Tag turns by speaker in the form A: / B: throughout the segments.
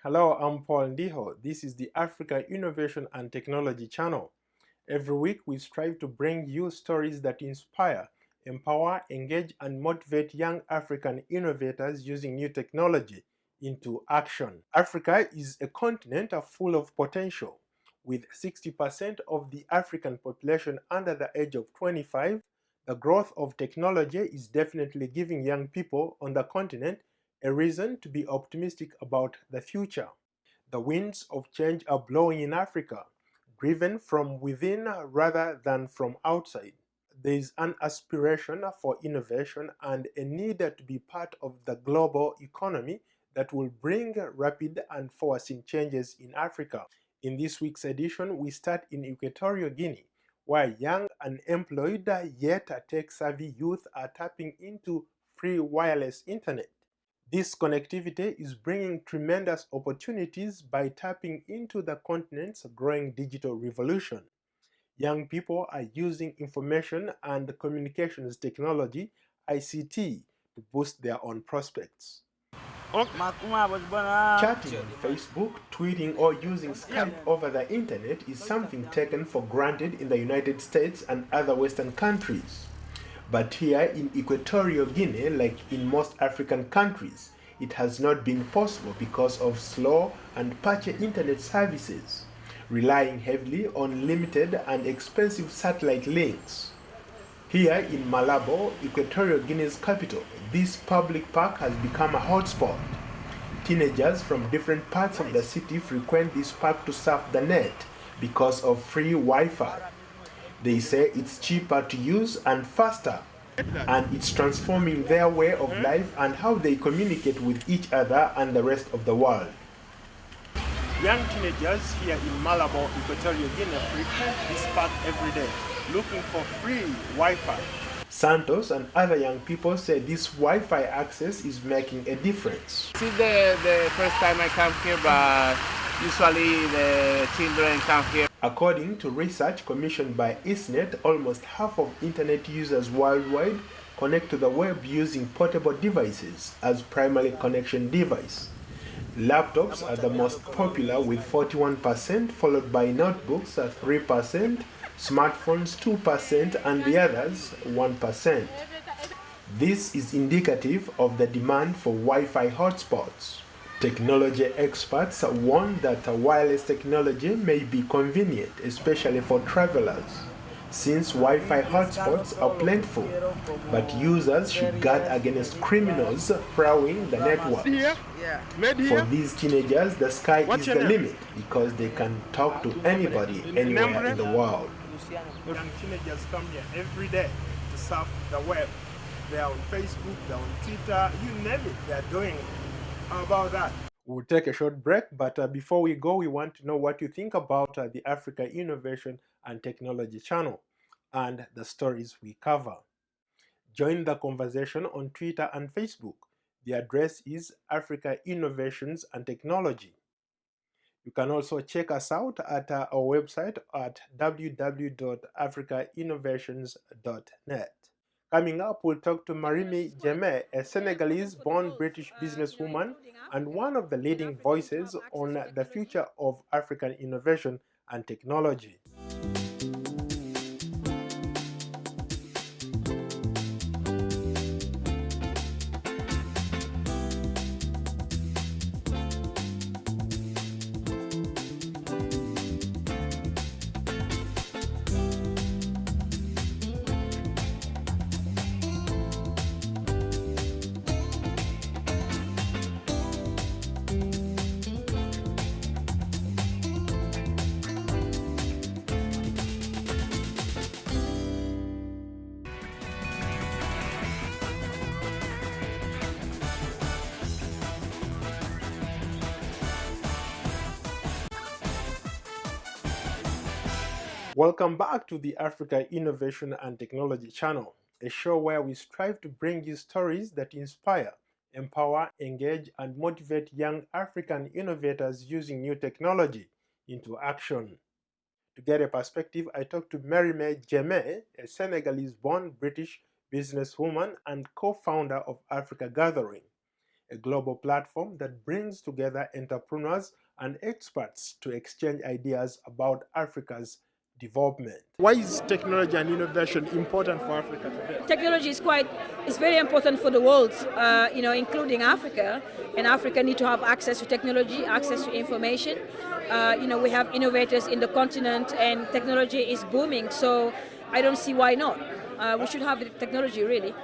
A: Hello, I'm Paul Ndiho. This is the Africa Innovation and Technology channel. Every week, we strive to bring you stories that inspire, empower, engage, and motivate young African innovators using new technology into action. Africa is a continent full of potential. With 60% of the African population under the age of 25, the growth of technology is definitely giving young people on the continent a reason to be optimistic about the future. The winds of change are blowing in Africa, driven from within rather than from outside. There is an aspiration for innovation and a need to be part of the global economy that will bring rapid and forwarding changes in Africa. In this week's edition, we start in Equatorial Guinea, where young, unemployed, yet tech-savvy youth are tapping into free wireless internet. This connectivity is bringing tremendous opportunities by tapping into the continent's growing digital revolution. Young people are using information and communications technology (ICT) to boost their own prospects. Chatting on Facebook, tweeting, or using Skype over the internet is something taken for granted in the United States and other Western countries. But here in Equatorial Guinea, like in most African countries, it has not been possible because of slow and patchy internet services, relying heavily on limited and expensive satellite links. Here in Malabo, Equatorial Guinea's capital, this public park has become a hotspot. Teenagers from different parts of the city frequent this park to surf the net because of free Wi-Fi. They say it's cheaper to use and faster, and it's transforming their way of life and how they communicate with each other and the rest of the world. Young teenagers here in Malabo, Equatorial Guinea frequent this park every day, looking for free Wi-Fi. Santos and other young people say this Wi-Fi access is making a difference.
B: This is the first time I come here, but usually the children come here.
A: According to research commissioned by ISNET, almost half of internet users worldwide connect to the web using portable devices as primary connection device. Laptops are the most popular with 41%, followed by notebooks at 3%, smartphones 2%, and the others 1%. This is indicative of the demand for Wi-Fi hotspots. Technology experts warn that wireless technology may be convenient, especially for travelers, since Wi-Fi hotspots are plentiful, but users should guard against criminals prowling the network. For these teenagers, the sky is the limit because they can talk to anybody anywhere in the world. Young teenagers come here every day to surf the web. They're on Facebook, they're on Twitter, you name it, they're doing it. How about that? We'll take a short break, but before we go, we want to know what you think about the Africa Innovation and Technology channel and the stories we cover. Join the conversation on Twitter and Facebook. The address is Africa Innovations and Technology. You can also check us out at our website at www.africainnovations.net. Coming up, we'll talk to Marimi Jeme, a Senegalese-born British businesswoman and one of the leading voices on the future of African innovation and technology. Welcome back to the Africa Innovation and Technology channel, a show where we strive to bring you stories that inspire, empower, engage, and motivate young African innovators using new technology into action. To get a perspective, I talked to Marime Jeme, a Senegalese-born British businesswoman and co-founder of Africa Gathering. a global platform that brings together entrepreneurs and experts to exchange ideas about Africa's development. Why is technology and innovation important for Africa today?
C: Technology is very important for the world, including Africa. And Africa need to have access to technology, access to information. We have innovators in the continent, and technology is booming. So I don't see why not. We should have the technology, really.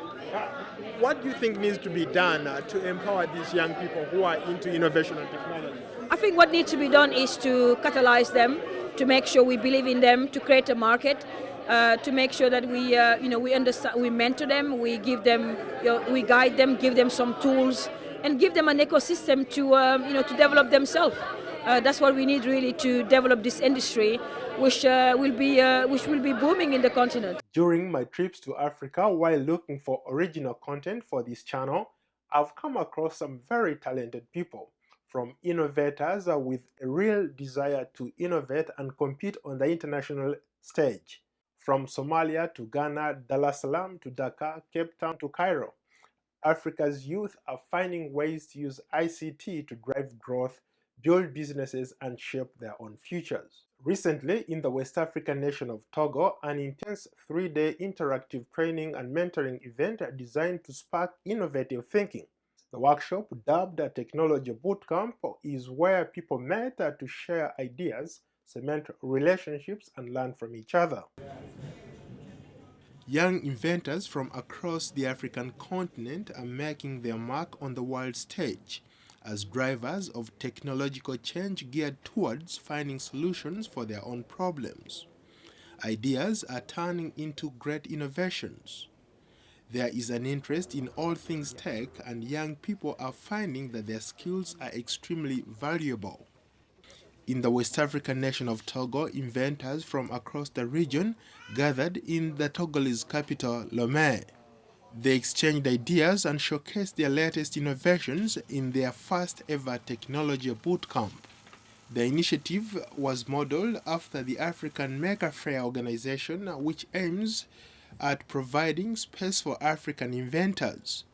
A: What do you think needs to be done to empower these young people who are into innovation and technology?
C: I think what needs to be done is to catalyze them, to make sure we believe in them, to create a market, to make sure that we understand, we mentor them, we give them, we guide them, give them some tools, and give them an ecosystem to develop themselves. That's what we need really to develop this industry, which will be booming in the continent.
A: During my trips to Africa, while looking for original content for this channel, I've come across some very talented people, from innovators with a real desire to innovate and compete on the international stage. From Somalia to Ghana, Dar es Salaam to Dakar, Cape Town to Cairo, Africa's youth are finding ways to use ICT to drive growth, build businesses, and shape their own futures. Recently, in the West African nation of Togo, an intense 3-day interactive training and mentoring event designed to spark innovative thinking. The workshop, dubbed a Technology Bootcamp, is where people met to share ideas, cement relationships, and learn from each other. Young inventors from across the African continent are making their mark on the world stage as drivers of technological change geared towards finding solutions for their own problems. Ideas are turning into great innovations. There is an interest in all things tech, and young people are finding that their skills are extremely valuable. In the West African nation of Togo, inventors from across the region gathered in the Togolese capital, Lomé. They exchanged ideas and showcased their latest innovations in their first ever technology bootcamp. The initiative was modeled after the African Maker Fair organization, which aims at providing space for African inventors,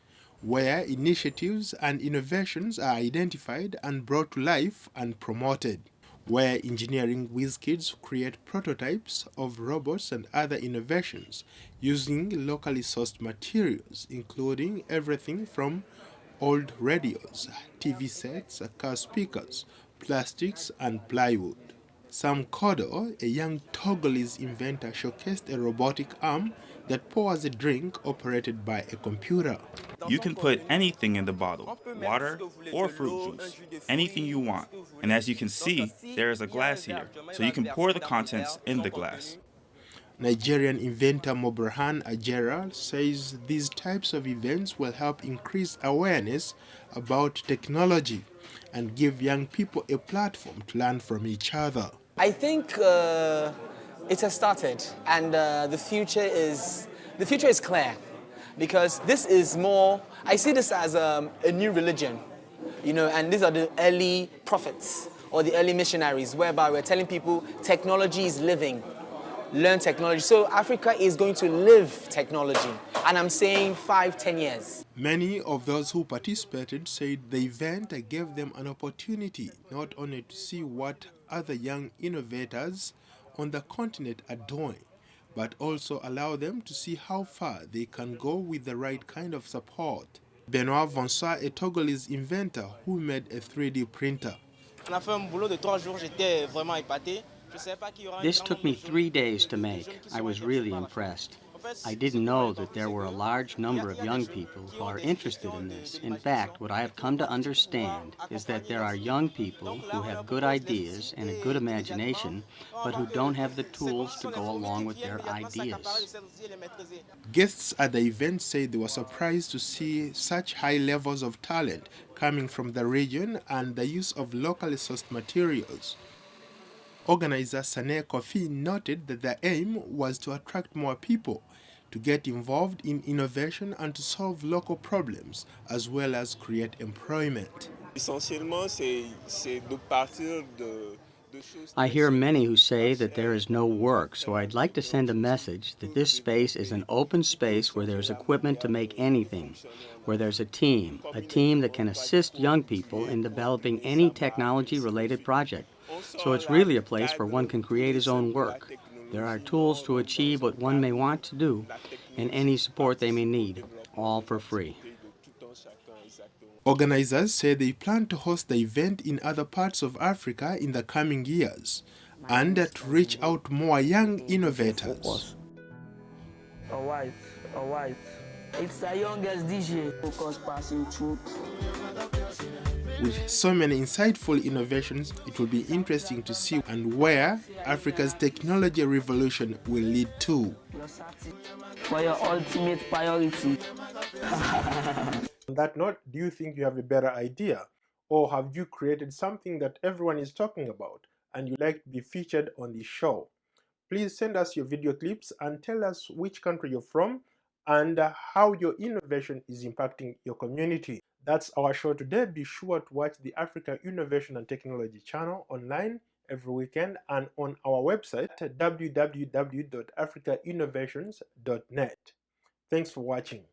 A: where initiatives and innovations are identified and brought to life and promoted, where engineering whiz kids create prototypes of robots and other innovations using locally sourced materials, including everything from old radios, TV sets, car speakers, plastics, and plywood. Sam Kodo, a young Togolese inventor, showcased a robotic arm that pours a drink operated by a computer.
D: You can put anything in the bottle, water or fruit juice, anything you want. And as you can see, there is a glass here, so you can pour the contents in the glass.
A: Nigerian inventor Mobrahan Ajera says these types of events will help increase awareness about technology and give young people a platform to learn from each other.
E: I think it has started, and the future is clear, because this is more. I see this as a new religion, and these are the early prophets or the early missionaries, whereby we're telling people technology is living. Learn technology. So Africa is going to live technology, and I'm saying 5-10 years.
A: Many of those who participated said the event gave them an opportunity not only to see what other young innovators on the continent are doing, but also allow them to see how far they can go with the right kind of support. Benoit Vonsa, a Togolese inventor who made a 3D printer.
F: This took me 3 days to make. I was really impressed. I didn't know that there were a large number of young people who are interested in this. In fact, what I have come to understand is that there are young people who have good ideas and a good imagination, but who don't have the tools to go along with their ideas.
A: Guests at the event said they were surprised to see such high levels of talent coming from the region and the use of locally sourced materials. Organizer Sane Kofi noted that the aim was to attract more people, to get involved in innovation and to solve local problems, as well as create employment.
F: I hear many who say that there is no work, so I'd like to send a message that this space is an open space where there's equipment to make anything, where there's a team that can assist young people in developing any technology-related project. So it's really a place where one can create his own work. There are tools to achieve what one may want to do, and any support they may need, all for free.
A: Organizers say they plan to host the event in other parts of Africa in the coming years and to reach out to more young innovators.
G: Alright. It's the youngest DJ. Focus passing through.
A: With so many insightful innovations, it will be interesting to see and where Africa's technology revolution will lead to.
G: For your ultimate priority.
A: On that note, do you think you have a better idea? Or have you created something that everyone is talking about and you'd like to be featured on the show? Please send us your video clips and tell us which country you're from and how your innovation is impacting your community. That's our show today. Be sure to watch the Africa Innovation and Technology channel online every weekend and on our website www.africainnovations.net. Thanks for watching.